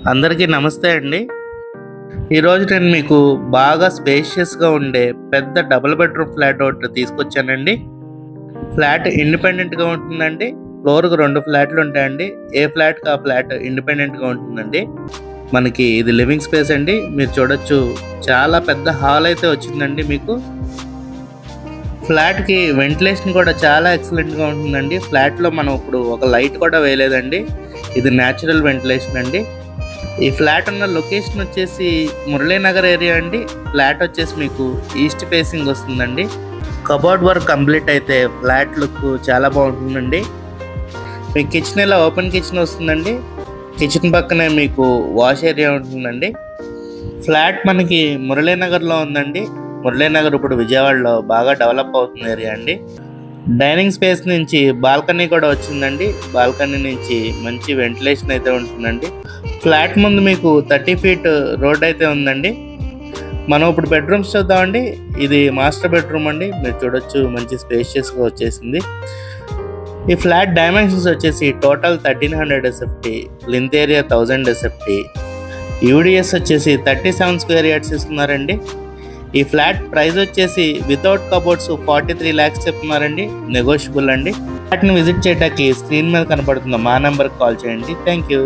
అందరికీ నమస్తే అండి. ఈరోజు నేను మీకు బాగా స్పేషియస్‌గా ఉండే పెద్ద డబుల్ బెడ్‌రూమ్ ఫ్లాట్ ఒకటి తీసుకొచ్చానండి. ఫ్లాట్ ఇండిపెండెంట్‌గా ఉంటుందండి. ఫ్లోర్‌కి 2 ఫ్లాట్లు ఉంటాయండి. ఏ ఫ్లాట్‌కి ఆ ఫ్లాట్ ఇండిపెండెంట్‌గా ఉంటుందండి. మనకి ఇది లివింగ్ స్పేస్ అండి. మీరు చూడొచ్చు చాలా పెద్ద హాల్ అయితే వచ్చిందండి మీకు. ఫ్లాట్‌కి వెంటిలేషన్ కూడా చాలా ఎక్సలెంట్‌గా ఉంటుందండి. ఫ్లాట్‌లో మనం ఇప్పుడు ఒక లైట్ కూడా వేయలేదండి. ఇది న్యాచురల్ వెంటిలేషన్ అండి. ఈ ఫ్లాట్ ఉన్న లొకేషన్ వచ్చేసి మురళీనగర్ ఏరియా అండి. ఫ్లాట్ వచ్చేసి మీకు ఈస్ట్ ఫేసింగ్ వస్తుందండి. కబోర్డ్ వర్క్ కంప్లీట్ అయితే ఫ్లాట్ లుక్ చాలా బాగుంటుందండి. మీకు కిచెన్ ఇలా ఓపెన్ కిచెన్ వస్తుందండి. కిచెన్ పక్కనే మీకు వాష్ ఏరియా ఉంటుందండి. ఫ్లాట్ మనకి మురళీనగర్లో ఉందండి. మురళీనగర్ ఇప్పుడు విజయవాడలో బాగా డెవలప్ అవుతున్న ఏరియా అండి. డైనింగ్ స్పేస్ నుంచి బాల్కనీ కూడా వచ్చిందండి. బాల్కనీ నుంచి మంచి వెంటిలేషన్ అయితే ఉంటుందండి. ఫ్లాట్ ముందు మీకు 30 ఫీట్ రోడ్ అయితే ఉందండి. మనం ఇప్పుడు బెడ్రూమ్స్ చూద్దామండి. ఇది మాస్టర్ బెడ్రూమ్ అండి. మీరు చూడొచ్చు మంచి స్పేషియస్గా వచ్చేసింది. ఈ ఫ్లాట్ డైమెన్షన్స్ వచ్చేసి total 1300 SFT, లింత్ area 1000 SFT, UDS వచ్చేసి 37 స్క్వేర్ యార్డ్స్ ఇస్తున్నారండి. ఈ ఫ్లాట్ ప్రైస్ వచ్చేసి వితౌట్ కబోర్డ్స్ 43 lakhs చెప్తున్నారండి. నెగోషియబుల్ అండి. ఫ్లాట్ని విజిట్ చేయడానికి స్క్రీన్ మీద కనపడుతున్న మా నెంబర్కి కాల్ చేయండి. Thank you.